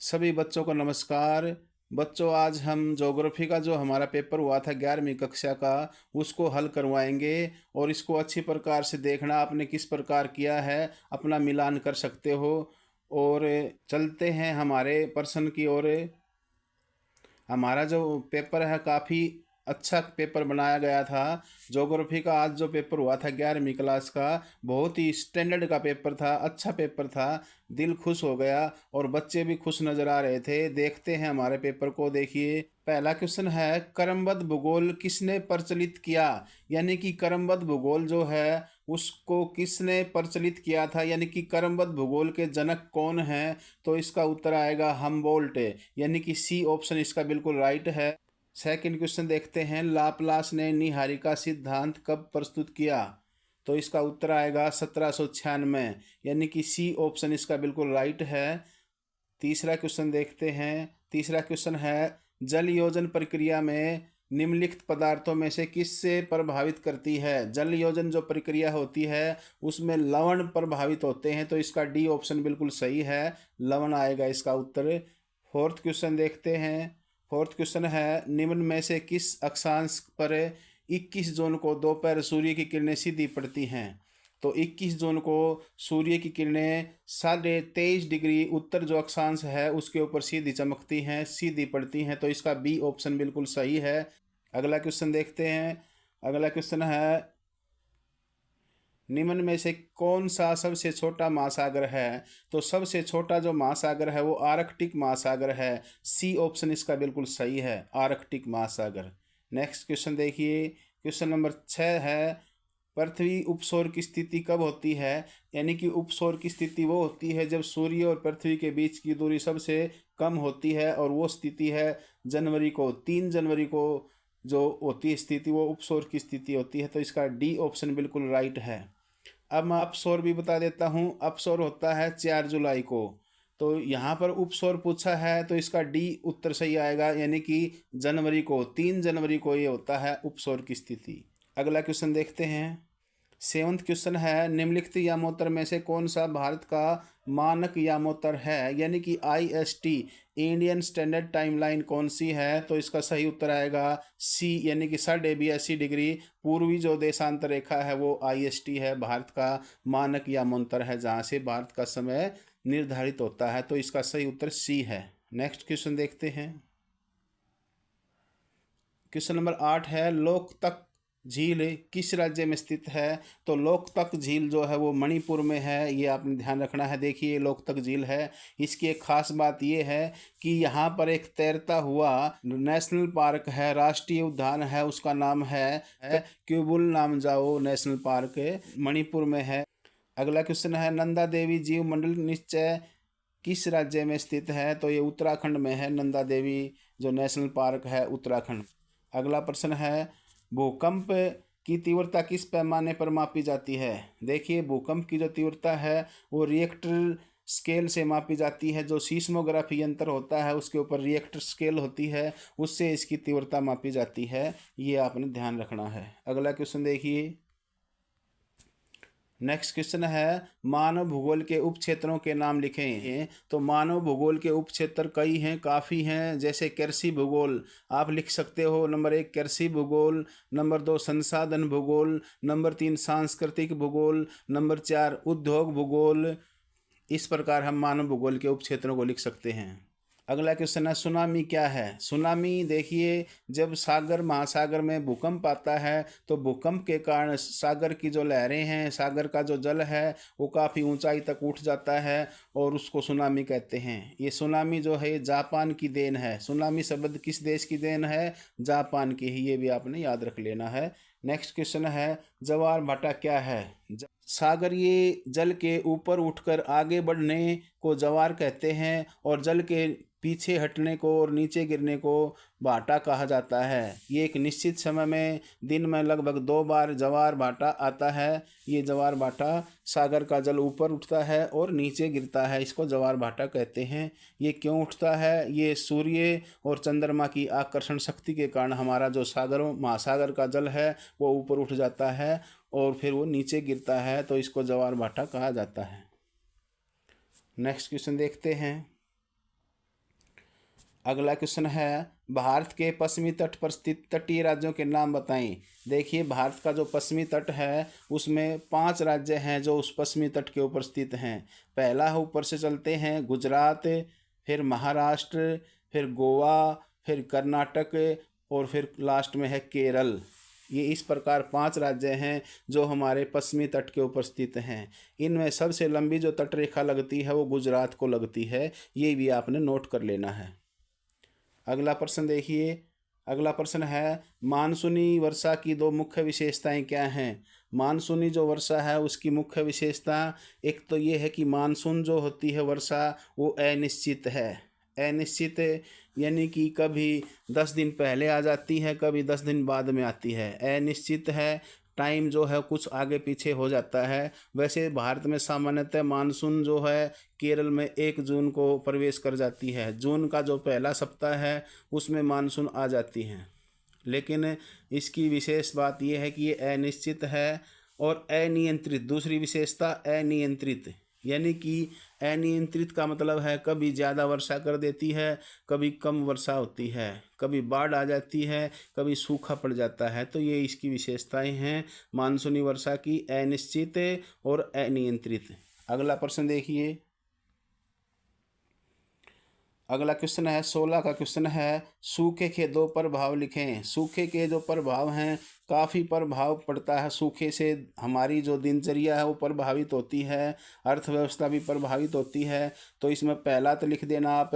सभी बच्चों को नमस्कार। बच्चों, आज हम ज्योग्राफी का जो हमारा पेपर हुआ था 11वीं कक्षा का, उसको हल करवाएंगे। और इसको अच्छी प्रकार से देखना, आपने किस प्रकार किया है अपना मिलान कर सकते हो। और चलते हैं हमारे प्रश्न की ओर। हमारा जो पेपर है काफ़ी अच्छा पेपर बनाया गया था। ज्योग्राफी का आज जो पेपर हुआ था 11वीं क्लास का, बहुत ही स्टैंडर्ड का पेपर था, अच्छा पेपर था। दिल खुश हो गया और बच्चे भी खुश नज़र आ रहे थे। देखते हैं हमारे पेपर को। देखिए, पहला क्वेश्चन है, क्रमबद्ध भूगोल किसने प्रचलित किया। यानी कि क्रमबद्ध भूगोल जो है उसको किसने प्रचलित किया था, यानी कि क्रमबद्ध भूगोल के जनक कौन हैं। तो इसका उत्तर आएगा हमबोल्ट, यानी कि सी ऑप्शन इसका बिल्कुल राइट है। सेकंड क्वेश्चन देखते हैं, लाप्लास ने निहारिका सिद्धांत कब प्रस्तुत किया। तो इसका उत्तर आएगा 1796, यानी कि सी ऑप्शन इसका बिल्कुल राइट है। तीसरा क्वेश्चन देखते हैं। तीसरा क्वेश्चन है, जल योजन प्रक्रिया में निम्नलिखित पदार्थों में से किससे प्रभावित करती है। जल योजन जो प्रक्रिया होती है उसमें लवण प्रभावित होते हैं, तो इसका डी ऑप्शन बिल्कुल सही है, लवण आएगा इसका उत्तर। फोर्थ क्वेश्चन देखते हैं। फोर्थ क्वेश्चन है, निम्न में से किस अक्षांश पर 21 जून को दोपहर सूर्य की किरणें सीधी पड़ती हैं। तो 21 जून को सूर्य की किरणें 23.5 डिग्री उत्तर जो अक्षांश है उसके ऊपर सीधी चमकती हैं, सीधी पड़ती हैं, तो इसका बी ऑप्शन बिल्कुल सही है। अगला क्वेश्चन देखते हैं। अगला क्वेश्चन है, निम्न में से कौन सा सबसे छोटा महासागर है। तो सबसे छोटा जो महासागर है वो आर्कटिक महासागर है, सी ऑप्शन इसका बिल्कुल सही है, आर्कटिक महासागर। नेक्स्ट क्वेश्चन देखिए, क्वेश्चन नंबर 6 है, पृथ्वी उपसौर की स्थिति कब होती है। यानी कि उपसौर की स्थिति वो होती है जब सूर्य और पृथ्वी के बीच की दूरी सबसे कम होती है, और वो स्थिति है जनवरी को, 3 जनवरी को जो होती है स्थिति, वो उपसौर की स्थिति होती है। तो इसका डी ऑप्शन बिल्कुल राइट है। अब मैं अपसौर भी बता देता हूँ। अपसौर होता है 4 जुलाई को। तो यहाँ पर उपसौर पूछा है तो इसका डी उत्तर सही आएगा, यानी कि जनवरी को, 3 जनवरी को ये होता है उपसौर की स्थिति। अगला क्वेश्चन देखते हैं। सेवंथ क्वेश्चन है, निम्नलिखित यामोत्तर में से कौन सा भारत का मानक यामोत्तर है। यानी कि आईएसटी, इंडियन स्टैंडर्ड टाइमलाइन कौन सी है। तो इसका सही उत्तर आएगा सी, यानी कि 82.5 डिग्री पूर्वी जो देशांतर रेखा है वो आईएसटी है, भारत का मानक यामोत्तर है जहाँ से भारत का समय निर्धारित होता है। तो इसका सही उत्तर सी है। नेक्स्ट क्वेश्चन देखते हैं। क्वेश्चन नंबर 8 है, लोकतक झील किस राज्य में स्थित है। तो लोकतक झील जो है वो मणिपुर में है, ये आपने ध्यान रखना है। देखिए, लोकतक झील है, इसकी एक खास बात ये है कि यहाँ पर एक तैरता हुआ नेशनल पार्क है, राष्ट्रीय उद्यान है, उसका नाम है क्यूबुल नामजाओ नेशनल पार्क, मणिपुर में है। अगला क्वेश्चन है, नंदा देवी जीव मंडल निश्चय किस राज्य में स्थित है। तो ये उत्तराखंड में है, नंदा देवी जो नेशनल पार्क है उत्तराखंड। अगला प्रश्न है, भूकंप की तीव्रता किस पैमाने पर मापी जाती है। देखिए, भूकंप की जो तीव्रता है वो रिएक्टर स्केल से मापी जाती है। जो सीस्मोग्राफी यंत्र होता है उसके ऊपर रिएक्टर स्केल होती है, उससे इसकी तीव्रता मापी जाती है, ये आपने ध्यान रखना है। अगला क्वेश्चन देखिए। नेक्स्ट क्वेश्चन है, मानव भूगोल के उप क्षेत्रों के नाम लिखें। तो मानव भूगोल के उप क्षेत्र कई हैं, काफ़ी हैं। जैसे कृषि भूगोल आप लिख सकते हो, नंबर 1 कृषि भूगोल, नंबर 2 संसाधन भूगोल, नंबर 3 सांस्कृतिक भूगोल, नंबर 4 उद्योग भूगोल। इस प्रकार हम मानव भूगोल के उप क्षेत्रों को लिख सकते हैं। अगला क्वेश्चन है, सुनामी क्या है। सुनामी देखिए, जब सागर महासागर में भूकंप आता है तो भूकंप के कारण सागर की जो लहरें हैं, सागर का जो जल है वो काफ़ी ऊंचाई तक उठ जाता है और उसको सुनामी कहते हैं। ये सुनामी जो है जापान की देन है। सुनामी शब्द किस देश की देन है, जापान की ही, ये भी आपने याद रख लेना है। नेक्स्ट क्वेश्चन है, ज्वार भाटा क्या है। सागरीय जल के ऊपर उठकर आगे बढ़ने को ज्वार कहते हैं, और जल के पीछे हटने को और नीचे गिरने को भाटा कहा जाता है। ये एक निश्चित समय में दिन में लगभग 2 बार ज्वार भाटा आता है। ये ज्वार भाटा सागर का जल ऊपर उठता है और नीचे गिरता है, इसको ज्वार भाटा कहते हैं। ये क्यों उठता है, ये सूर्य और चंद्रमा की आकर्षण शक्ति के कारण हमारा जो सागर महासागर का जल है वो ऊपर उठ जाता है और फिर वो नीचे गिरता है, तो इसको ज्वार भाटा कहा जाता है। नेक्स्ट क्वेश्चन देखते हैं। अगला क्वेश्चन है, भारत के पश्चिमी तट पर स्थित तटीय राज्यों के नाम बताएं। देखिए, भारत का जो पश्चिमी तट है उसमें 5 राज्य हैं जो उस पश्चिमी तट के ऊपर स्थित हैं। पहला है, ऊपर से चलते हैं, गुजरात, फिर महाराष्ट्र, फिर गोवा, फिर कर्नाटक और फिर लास्ट में है केरल। ये इस प्रकार 5 राज्य हैं जो हमारे पश्चिमी तट के ऊपर स्थित हैं। इनमें सबसे लंबी जो तट रेखा लगती है वो गुजरात को लगती है, ये भी आपने नोट कर लेना है। अगला प्रश्न देखिए, अगला प्रश्न है, मानसूनी वर्षा की 2 मुख्य विशेषताएं क्या हैं। मानसूनी जो वर्षा है उसकी मुख्य विशेषता एक तो ये है कि मानसून जो होती है वर्षा वो अनिश्चित है। अनिश्चित यानी कि कभी 10 दिन पहले आ जाती है, कभी 10 दिन बाद में आती है। अनिश्चित है, टाइम जो है कुछ आगे पीछे हो जाता है। वैसे भारत में सामान्यतः मानसून जो है केरल में 1 जून को प्रवेश कर जाती है। जून का जो पहला सप्ताह है उसमें मानसून आ जाती है। लेकिन इसकी विशेष बात यह है कि ये अनिश्चित है और अनियंत्रित। दूसरी विशेषता अनियंत्रित, यानी कि अनियंत्रित का मतलब है कभी ज़्यादा वर्षा कर देती है, कभी कम वर्षा होती है, कभी बाढ़ आ जाती है, कभी सूखा पड़ जाता है। तो ये इसकी विशेषताएं हैं मानसूनी वर्षा की, अनिश्चित और अनियंत्रित। अगला प्रश्न देखिए, अगला क्वेश्चन है 16 का क्वेश्चन है, सूखे के 2 प्रभाव लिखें। सूखे के जो प्रभाव हैं, काफ़ी प्रभाव पड़ता है सूखे से। हमारी जो दिनचर्या है वो प्रभावित होती है, अर्थव्यवस्था भी प्रभावित होती है। तो इसमें पहला तो लिख देना आप,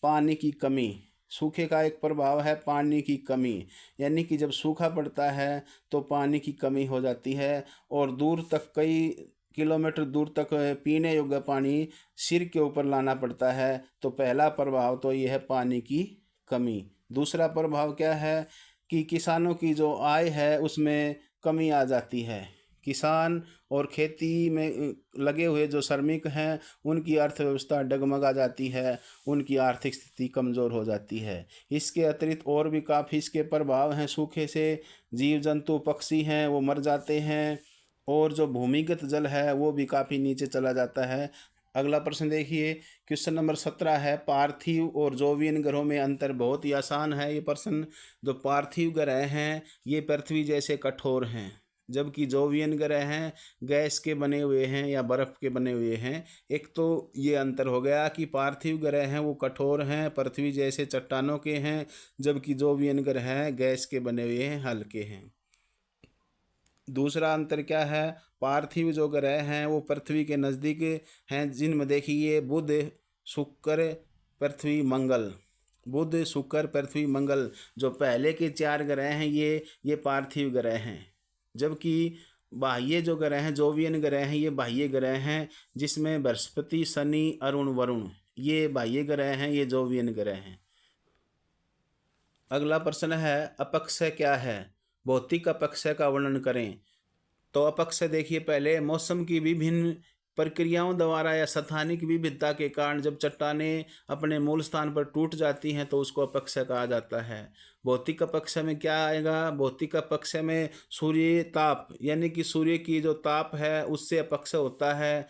पानी की कमी। सूखे का एक प्रभाव है पानी की कमी, यानी कि जब सूखा पड़ता है तो पानी की कमी हो जाती है और दूर तक, कई किलोमीटर दूर तक पीने योग्य पानी सिर के ऊपर लाना पड़ता है। तो पहला प्रभाव तो ये है पानी की कमी। दूसरा प्रभाव क्या है कि किसानों की जो आय है उसमें कमी आ जाती है। किसान और खेती में लगे हुए जो श्रमिक हैं उनकी अर्थव्यवस्था डगमगा जाती है, उनकी आर्थिक स्थिति कमज़ोर हो जाती है। इसके अतिरिक्त और भी काफ़ी इसके प्रभाव हैं सूखे से। जीव जंतु पक्षी हैं वो मर जाते हैं और जो भूमिगत जल है वो भी काफ़ी नीचे चला जाता है। अगला प्रश्न देखिए, क्वेश्चन नंबर 17 है, पार्थिव और जोवियन ग्रहों में अंतर। बहुत ही आसान है ये प्रश्न। जो पार्थिव ग्रह हैं ये पृथ्वी जैसे कठोर हैं, जबकि जोवियन ग्रह हैं गैस के बने हुए हैं या बर्फ़ के बने हुए हैं। एक तो ये अंतर हो गया कि पार्थिव ग्रह हैं वो कठोर हैं, पृथ्वी जैसे चट्टानों के हैं, जबकि जोवियन ग्रह हैं गैस के बने हुए हैं, हल्के हैं। दूसरा अंतर क्या है, पार्थिव जो ग्रह हैं वो पृथ्वी के नज़दीक हैं, जिनमें देखिए बुध, शुक्र, पृथ्वी, मंगल। बुध, शुक्र, पृथ्वी, मंगल जो पहले के 4 ग्रह हैं ये पार्थिव ग्रह हैं। जबकि बाह्य जो ग्रह हैं, जोवियन ग्रह हैं, ये बाह्य ग्रह हैं, जिसमें बृहस्पति, शनि, अरुण, वरुण ये बाह्य ग्रह हैं, ये जोवियन ग्रह हैं। अगला प्रश्न है, अपक्षय क्या है। भौतिक अपक्षय का वर्णन करें। तो अपक्षय देखिए, पहले मौसम की विभिन्न प्रक्रियाओं द्वारा या स्थानिक विविधता के कारण जब चट्टानें अपने मूल स्थान पर टूट जाती हैं तो उसको अपक्षय कहा जाता है। भौतिक अपक्षय में क्या आएगा, भौतिक अपक्षय में सूर्य ताप, यानी कि सूर्य की जो ताप है उससे अपक्षय होता है।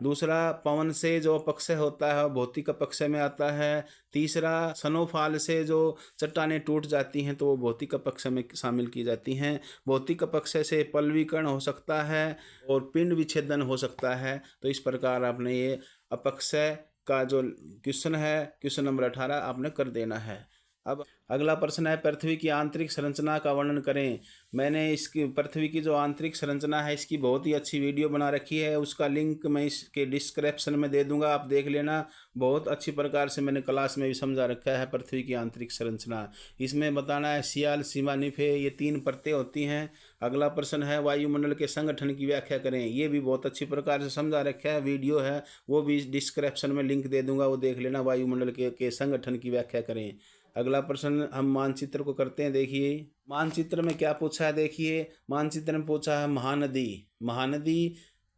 दूसरा, पवन से जो अपक्षय होता है वो भौतिक अपक्षय में आता है। तीसरा, स्नोफॉल से जो चट्टानें टूट जाती हैं तो वो भौतिक अपक्षय में शामिल की जाती हैं। भौतिक अपक्षय से पलवीकरण हो सकता है और पिंड विच्छेदन हो सकता है। तो इस प्रकार आपने ये अपक्षय का जो क्वेश्चन है, क्वेश्चन नंबर 18 आपने कर देना है। अब अगला प्रश्न है, पृथ्वी की आंतरिक संरचना का वर्णन करें। मैंने इसकी पृथ्वी की जो आंतरिक संरचना है इसकी बहुत ही अच्छी वीडियो बना रखी है, उसका लिंक मैं इसके डिस्क्रिप्शन में दे दूंगा, आप देख लेना। बहुत अच्छी प्रकार से मैंने क्लास में भी समझा रखा है पृथ्वी की आंतरिक संरचना। इसमें बताना है सियाल, सीमा, निफे, ये 3 परतें होती हैं। अगला प्रश्न है, वायुमंडल के संगठन की व्याख्या करें। ये भी बहुत अच्छी प्रकार से समझा रखा है, वीडियो है वो भी डिस्क्रिप्शन में लिंक दे दूंगा, वो देख लेना। वायुमंडल के संगठन की व्याख्या करें। अगला प्रश्न हम मानचित्र को करते हैं। देखिए मानचित्र में क्या पूछा है, देखिए मानचित्र में पूछा है महानदी। महानदी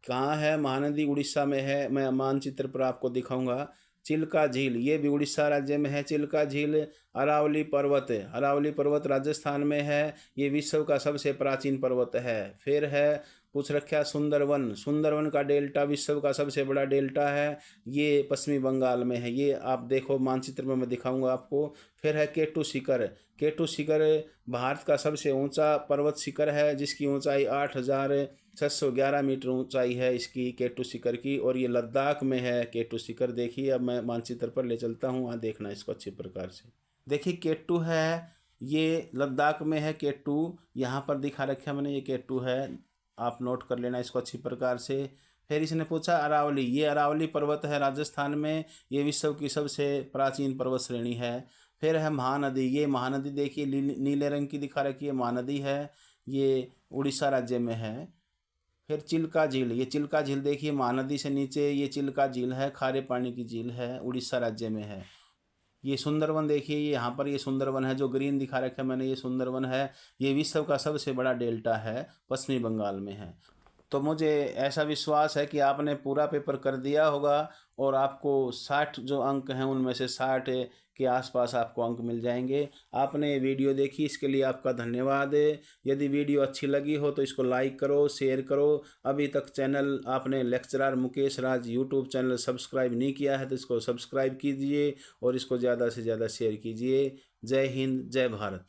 कहाँ है, महानदी उड़ीसा में है। मैं मानचित्र पर आपको दिखाऊंगा। चिल्का झील, ये भी उड़ीसा राज्य में है। चिल्का झील। अरावली पर्वत, अरावली पर्वत राजस्थान में है, ये विश्व का सबसे प्राचीन पर्वत है। फिर है पूछ रखा सुंदरवन, सुंदरवन का डेल्टा विश्व का सबसे बड़ा डेल्टा है, ये पश्चिमी बंगाल में है। ये आप देखो मानचित्र में मैं दिखाऊंगा आपको। फिर है केटू शिखर, केटू शिखर भारत का सबसे ऊंचा पर्वत शिखर है, जिसकी ऊंचाई 8,611 मीटर ऊंचाई है इसकी, केटू शिखर की। और ये लद्दाख में है केटू शिखर। देखिए अब मैं मानचित्र पर ले चलता हूँ, वहाँ देखना इसको अच्छी प्रकार से। देखिए केटू है, ये लद्दाख में है केटू, यहाँ पर दिखा रखा मैंने, ये केटू है, आप नोट कर लेना इसको अच्छी प्रकार से। फिर इसने पूछा अरावली, ये अरावली पर्वत है राजस्थान में, ये विश्व की सबसे प्राचीन पर्वत श्रेणी है। फिर है महानदी, ये महानदी देखिए नीले रंग की दिखा रखी है, महानदी है, ये उड़ीसा राज्य में है। फिर चिल्का झील, ये चिल्का झील देखिए महानदी से नीचे ये चिल्का झील है, खारे पानी की झील है, उड़ीसा राज्य में है। ये सुंदरवन देखिए, ये यहाँ पर ये सुंदरवन है जो ग्रीन दिखा रखा है मैंने, ये सुंदरवन है, ये विश्व का सबसे बड़ा डेल्टा है, पश्चिमी बंगाल में है। तो मुझे ऐसा विश्वास है कि आपने पूरा पेपर कर दिया होगा और आपको 60 जो अंक हैं उनमें से 60 के आसपास आपको अंक मिल जाएंगे। आपने वीडियो देखी, इसके लिए आपका धन्यवाद। यदि वीडियो अच्छी लगी हो तो इसको लाइक करो, शेयर करो। अभी तक चैनल आपने लेक्चरर मुकेश राज यूट्यूब चैनल सब्सक्राइब नहीं किया है तो इसको सब्सक्राइब कीजिए और इसको ज़्यादा से ज़्यादा शेयर कीजिए। जय हिंद, जय भारत।